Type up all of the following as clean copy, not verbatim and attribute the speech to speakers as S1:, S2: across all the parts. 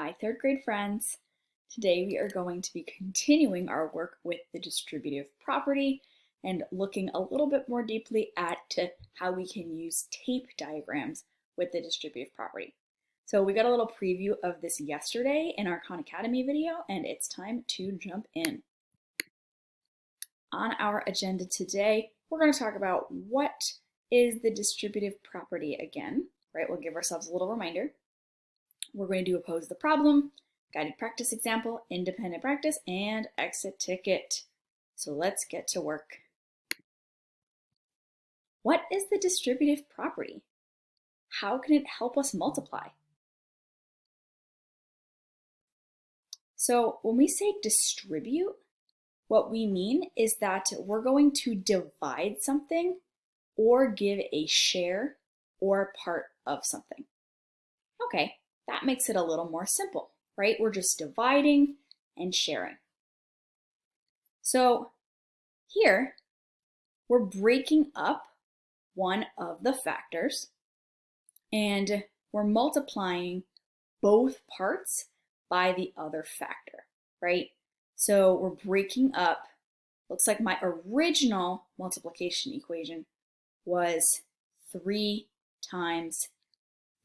S1: Hi, third grade friends. Today we are going to be continuing our work with the distributive property and looking a little bit more deeply at how we can use tape diagrams with the distributive property. So we got a little preview of this yesterday in our Khan Academy video, and it's time to jump in. On our agenda today, we're going to talk about what is the distributive property again, right? We'll give ourselves a little reminder. We're going to do oppose the problem, guided practice example, independent practice, and exit ticket. So let's get to work. What is the distributive property? How can it help us multiply? So when we say distribute, what we mean is that we're going to divide something or give a share or part of something. Okay. That makes it a little more simple, right? We're just dividing and sharing. So here, we're breaking up one of the factors and we're multiplying both parts by the other factor, right? So we're breaking up, looks like my original multiplication equation was 3 times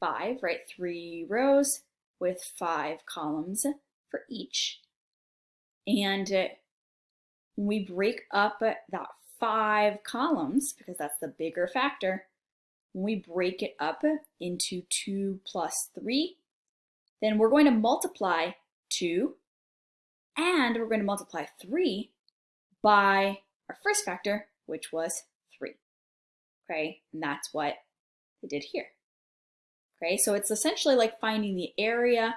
S1: 5, right? 3 rows with 5 columns for each. And when we break up that 5 columns, because that's the bigger factor, when we break it up into 2 plus 3, then we're going to multiply 2 and we're going to multiply 3 by our first factor, which was 3. Okay, and that's what they did here. Okay, so it's essentially like finding the area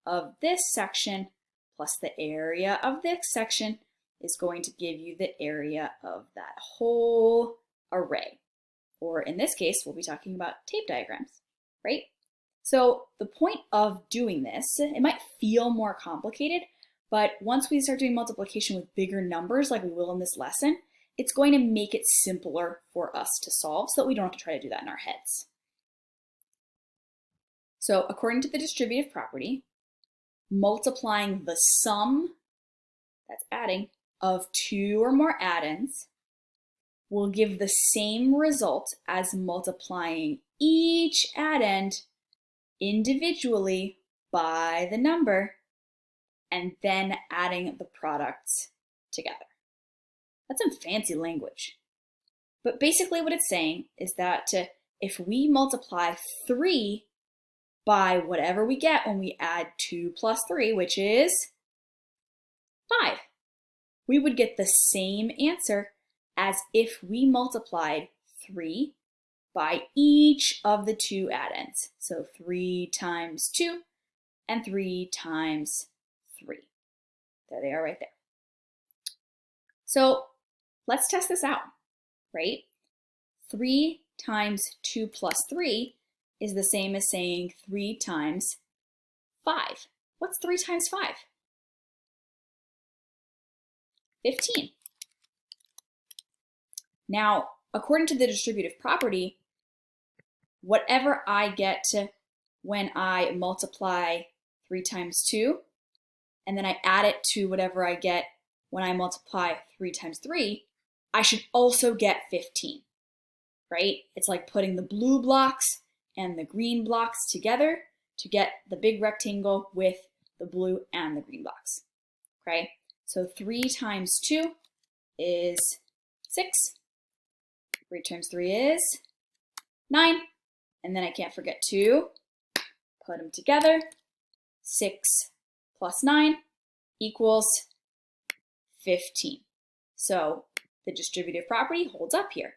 S1: of this section plus the area of this section is going to give you the area of that whole array. Or in this case, we'll be talking about tape diagrams, right? So the point of doing this, it might feel more complicated, but once we start doing multiplication with bigger numbers like we will in this lesson, it's going to make it simpler for us to solve so that we don't have to try to do that in our heads. So according to the distributive property, multiplying the sum, that's adding, of 2 or more addends will give the same result as multiplying each addend individually by the number and then adding the products together. That's some fancy language. But basically what it's saying is that if we multiply 3 by whatever we get when we add 2 plus 3, which is 5. We would get the same answer as if we multiplied 3 by each of the 2 addends. So 3 times 2 and 3 times 3. There they are right there. So let's test this out, right? 3 times 2 plus 3 is the same as saying 3 times 5. What's 3 times 5? 15. Now, according to the distributive property, whatever I get when I multiply 3 times 2, and then I add it to whatever I get when I multiply 3 times 3, I should also get 15, right? It's like putting the blue blocks and the green blocks together to get the big rectangle with the blue and the green blocks, okay? So 3 times 2 is 6. 3 times 3 is 9. And then I can't forget to put them together. 6 plus 9 equals 15. So the distributive property holds up here.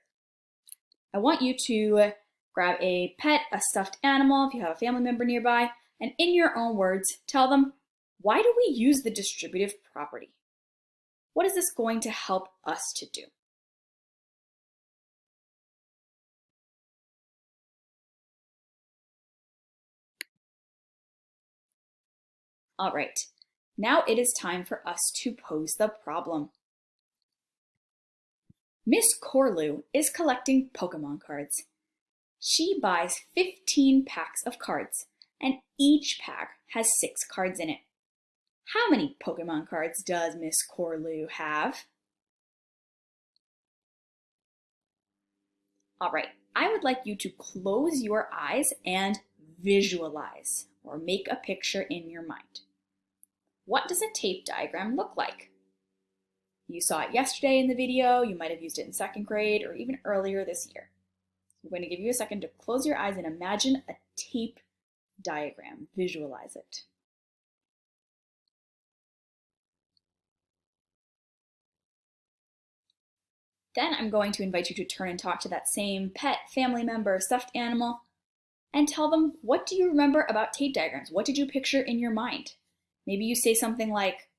S1: I want you to grab a pet, a stuffed animal, if you have a family member nearby, and in your own words, tell them, why do we use the distributive property? What is this going to help us to do? All right, now it is time for us to pose the problem. Miss Corlew is collecting Pokemon cards. She buys 15 packs of cards and each pack has 6 cards in it. How many Pokemon cards does Miss Corlew have? All right, I would like you to close your eyes and visualize or make a picture in your mind. What does a tape diagram look like? You saw it yesterday in the video, you might have used it in 2nd grade or even earlier this year. I'm going to give you a second to close your eyes and imagine a tape diagram. Visualize it. Then I'm going to invite you to turn and talk to that same pet, family member, stuffed animal, and tell them, what do you remember about tape diagrams? What did you picture in your mind? Maybe you say something like,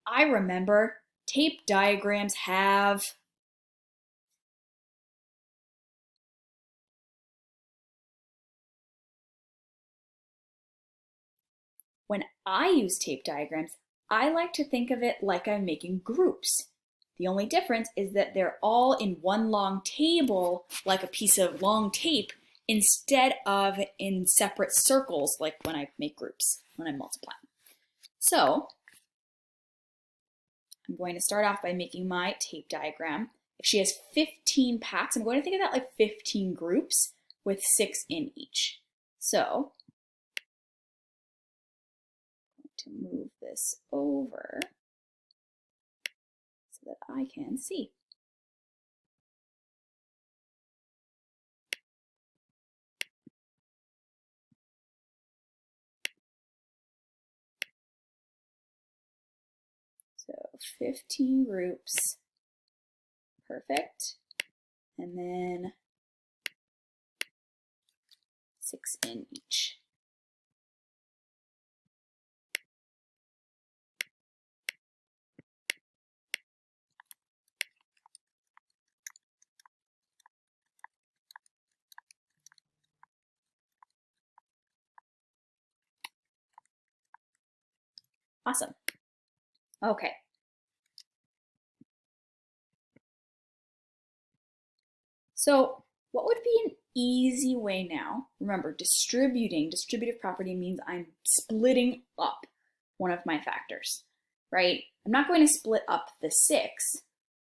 S1: I remember tape diagrams have... When I use tape diagrams, I like to think of it like I'm making groups. The only difference is that they're all in one long table, like a piece of long tape, instead of in separate circles, like when I make groups, when I'm multiplying. So I'm going to start off by making my tape diagram. If she has 15 packs, I'm going to think of that like 15 groups with 6 in each. So to move this over so that I can see. So 15 groups, perfect. And then 6 in each. Awesome. Okay. So what would be an easy way now? Remember, distributive property means I'm splitting up one of my factors, right? I'm not going to split up the 6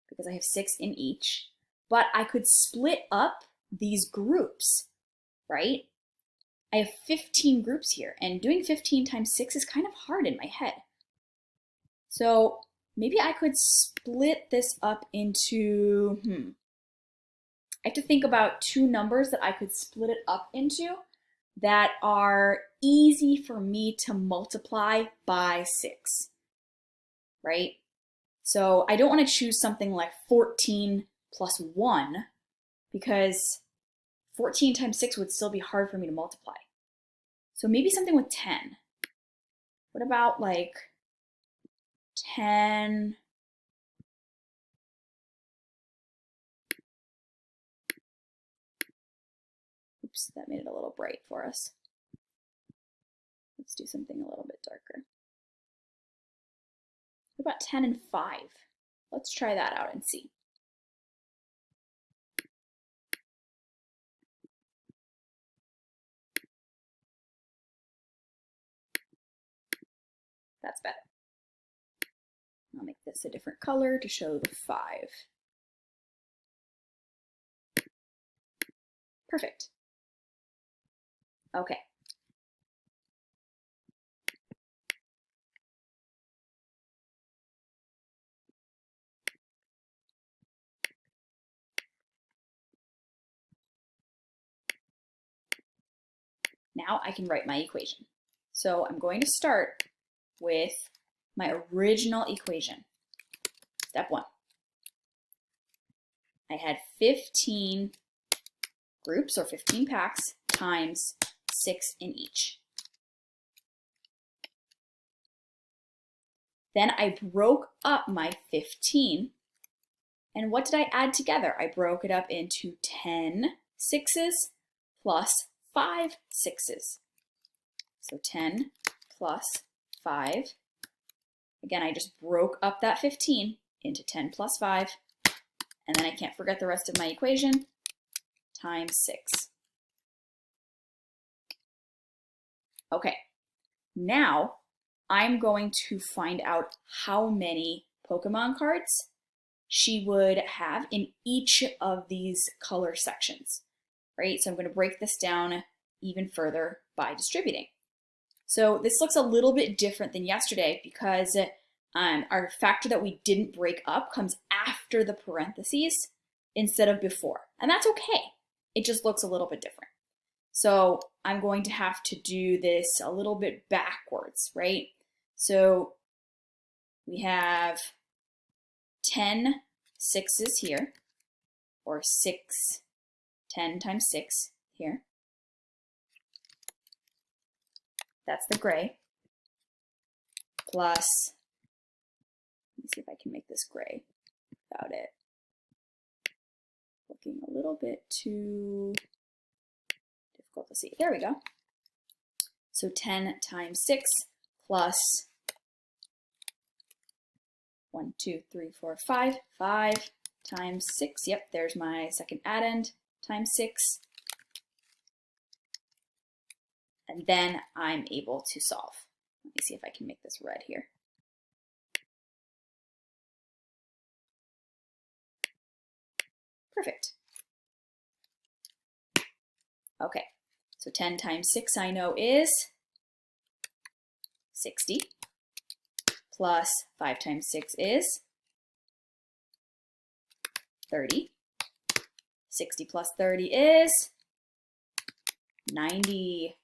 S1: because I have 6 in each, but I could split up these groups, right? I have 15 groups here, and doing 15 times 6 is kind of hard in my head. So maybe I could split this up into, I have to think about 2 numbers that I could split it up into that are easy for me to multiply by 6, right? So I don't want to choose something like 14 plus 1 because 14 times 6 would still be hard for me to multiply. So maybe something with 10. What about like 10? Oops, that made it a little bright for us. Let's do something a little bit darker. What about 10 and 5? Let's try that out and see. That's better. I'll make this a different color to show the 5. Perfect. Okay. Now I can write my equation. So I'm going to start with my original equation. Step 1. I had 15 groups or 15 packs times 6 in each. Then I broke up my 15, and what did I add together? I broke it up into 10 sixes plus 5 sixes. So 10 plus 5. Again, I just broke up that 15 into 10 plus 5, and then I can't forget the rest of my equation, times 6. Okay, now I'm going to find out how many Pokemon cards she would have in each of these color sections, right? So I'm going to break this down even further by distributing. So this looks a little bit different than yesterday because our factor that we didn't break up comes after the parentheses instead of before. And that's okay. It just looks a little bit different. So I'm going to have to do this a little bit backwards, right? So we have 10 sixes here, or 10 times 6 here. That's the gray. Plus, let me see if I can make this gray without it looking a little bit too difficult to see. There we go. So 10 times 6 plus 1, 2, 3, 4, 5. 5 times 6. Yep, there's my second addend times 6. And then I'm able to solve. Let me see if I can make this red here. Perfect. Okay, so 10 times 6 I know is 60, plus 5 times 6 is 30. 60 plus 30 is 90.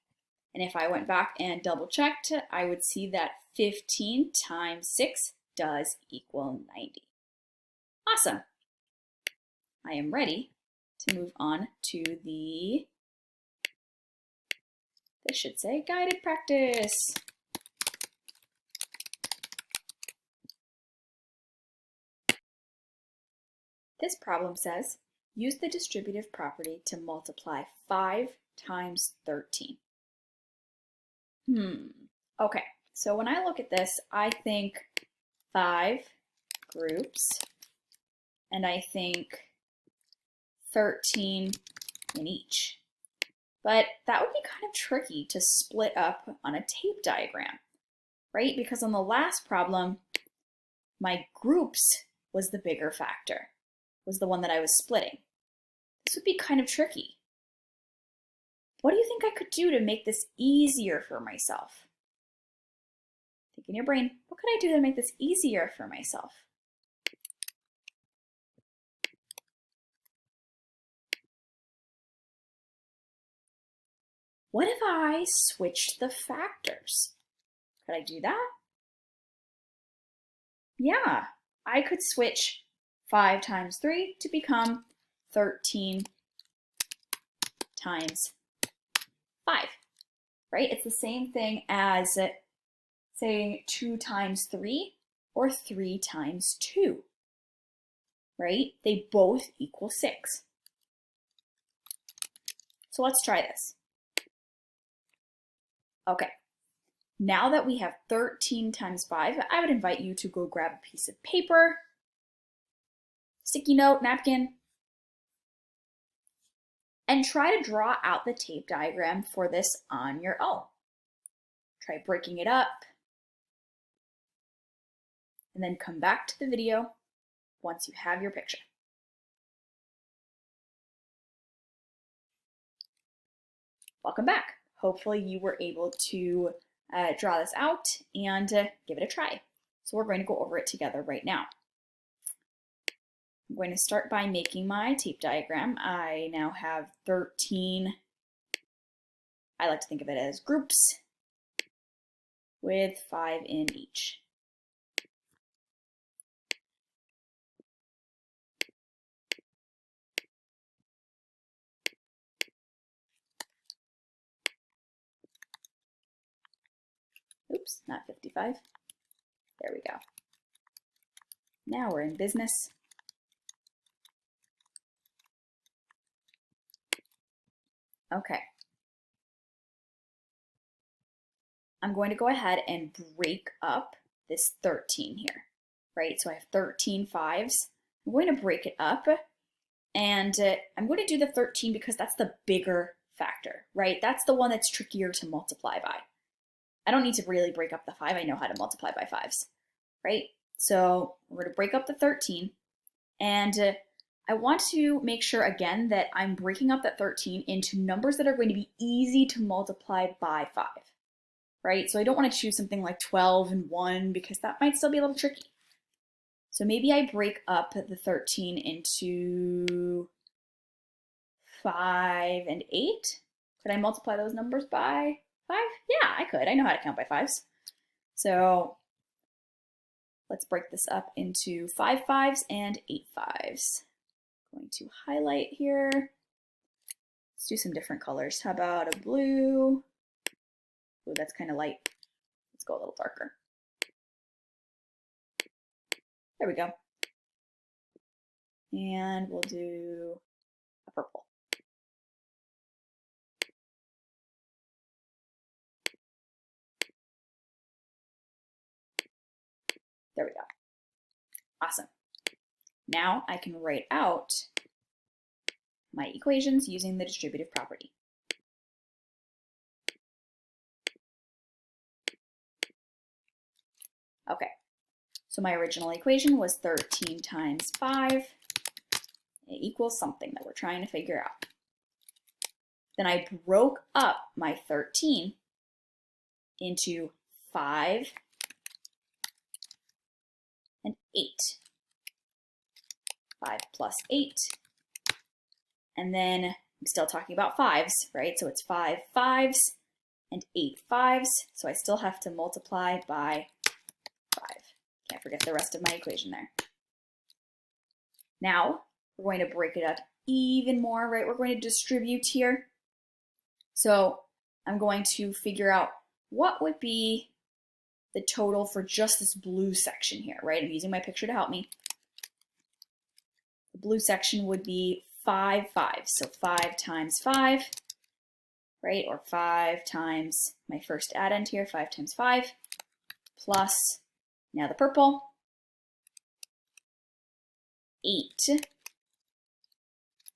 S1: And if I went back and double checked, I would see that 15 times 6 does equal 90. Awesome. I am ready to move on to this should say guided practice. This problem says, use the distributive property to multiply 5 times 13. Okay, so when I look at this, I think 5 groups, and I think 13 in each. But that would be kind of tricky to split up on a tape diagram, right? Because on the last problem, my groups was the bigger factor, was the one that I was splitting. This would be kind of tricky. What do you think I could do to make this easier for myself? Think in your brain, what could I do to make this easier for myself? What if I switched the factors? Could I do that? Yeah, I could switch 5 times 3 to become 13 times 5, right? It's the same thing as saying 2 times 3 or 3 times 2, right? They both equal 6. So let's try this. Okay, now that we have 13 times 5, I would invite you to go grab a piece of paper, sticky note, napkin, and try to draw out the tape diagram for this on your own. Try breaking it up, and then come back to the video once you have your picture. Welcome back. Hopefully you were able to draw this out and give it a try. So we're going to go over it together right now. I'm going to start by making my tape diagram. I now have 13, I like to think of it as groups, with 5 in each. Oops, not 55. There we go. Now we're in business. Okay. I'm going to go ahead and break up this 13 here, right? So I have 13 5s. I'm going to break it up, and I'm going to do the 13 because that's the bigger factor, right? That's the one that's trickier to multiply by. I don't need to really break up the 5. I know how to multiply by 5s, right? So we're going to break up the 13. And I want to make sure, again, that I'm breaking up that 13 into numbers that are going to be easy to multiply by 5, right? So I don't want to choose something like 12 and 1 because that might still be a little tricky. So maybe I break up the 13 into 5 and 8. Could I multiply those numbers by 5? Yeah, I could. I know how to count by 5s. So let's break this up into 5 5s and 8 5s. I'm going to highlight here. Let's do some different colors. How about a blue? Oh, that's kind of light. Let's go a little darker. There we go. And we'll do a purple. There we go. Awesome. Now I can write out my equations using the distributive property. Okay, so my original equation was 13 times 5. It equals something that we're trying to figure out. Then I broke up my 13 into 5 and 8. 5 plus 8. And then I'm still talking about 5s, right? So it's 5 5s and 8 5s. So I still have to multiply by 5. Can't forget the rest of my equation there. Now we're going to break it up even more, right? We're going to distribute here. So I'm going to figure out what would be the total for just this blue section here, right? I'm using my picture to help me. The blue section would be 5 5s. So 5 times 5, right? Or 5 times my first addend here, 5 times 5, plus, now the purple, 8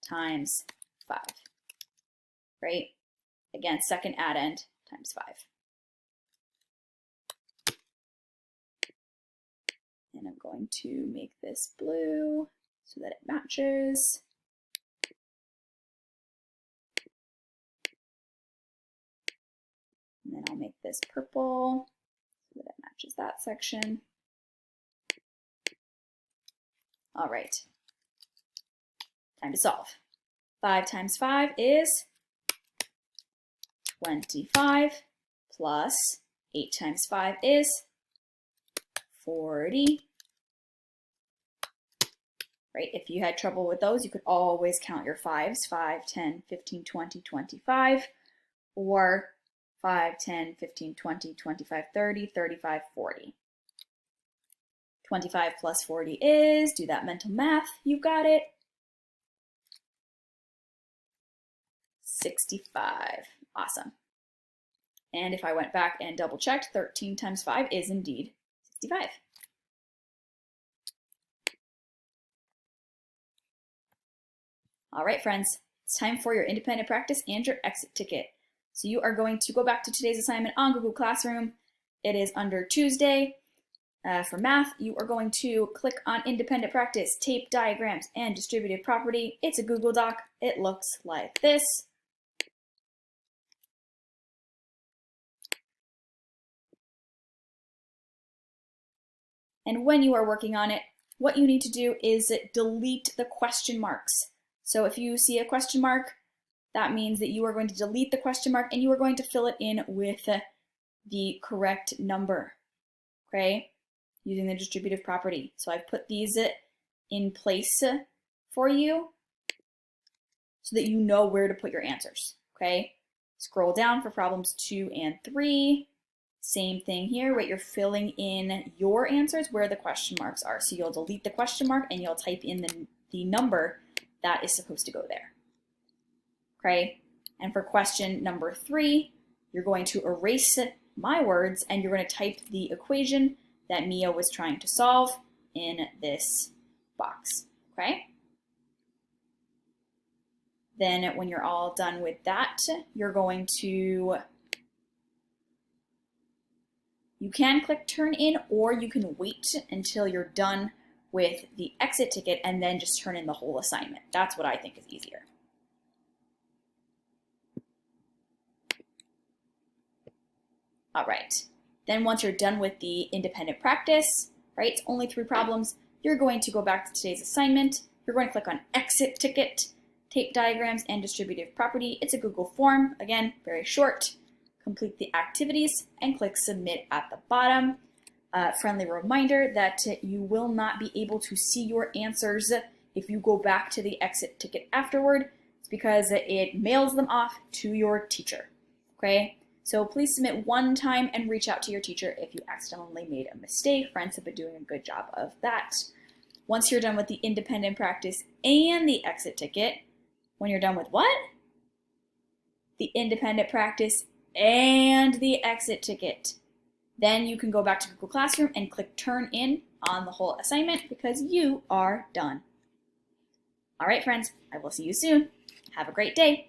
S1: times 5, right? Again, second addend times 5. And I'm going to make this blue so that it matches. And then I'll make this purple so that it matches that section. All right, time to solve. 5 times 5 is 25, plus 8 times 5 is 40. Right? If you had trouble with those, you could always count your 5s, 5, 10, 15, 20, 25, or 5, 10, 15, 20, 25, 30, 35, 40. 25 plus 40 is, do that mental math, you've got it, 65. Awesome. And if I went back and double checked, 13 times 5 is indeed 65. All right, friends, it's time for your independent practice and your exit ticket. So you are going to go back to today's assignment on Google Classroom. It is under Tuesday. For math, you are going to click on independent practice, tape diagrams, and distributive property. It's a Google Doc. It looks like this. And when you are working on it, what you need to do is delete the question marks. So if you see a question mark, that means that you are going to delete the question mark and you are going to fill it in with the correct number, okay? Using the distributive property. So I've put these in place for you so that you know where to put your answers, okay? Scroll down for problems 2 and 3. Same thing here, right? You're filling in your answers where the question marks are. So you'll delete the question mark and you'll type in the number that is supposed to go there, okay? And for question number 3, you're going to erase my words and you're going to type the equation that Mia was trying to solve in this box, okay? Then when you're all done with that, you're going to You can click turn in, or you can wait until you're done with the exit ticket and then just turn in the whole assignment. That's what I think is easier. All right, then once you're done with the independent practice, right, it's only 3 problems, you're going to go back to today's assignment. You're going to click on exit ticket, tape diagrams, and distributive property. It's a Google form, again, very short. Complete the activities and click submit at the bottom. Friendly reminder that you will not be able to see your answers if you go back to the exit ticket afterward. It's because it mails them off to your teacher, okay? So please submit one time and reach out to your teacher if you accidentally made a mistake. Friends have been doing a good job of that. Once you're done with the independent practice and the exit ticket, when you're done with what? The independent practice and the exit ticket. Then you can go back to Google Classroom and click turn in on the whole assignment because you are done. All right, friends, I will see you soon. Have a great day.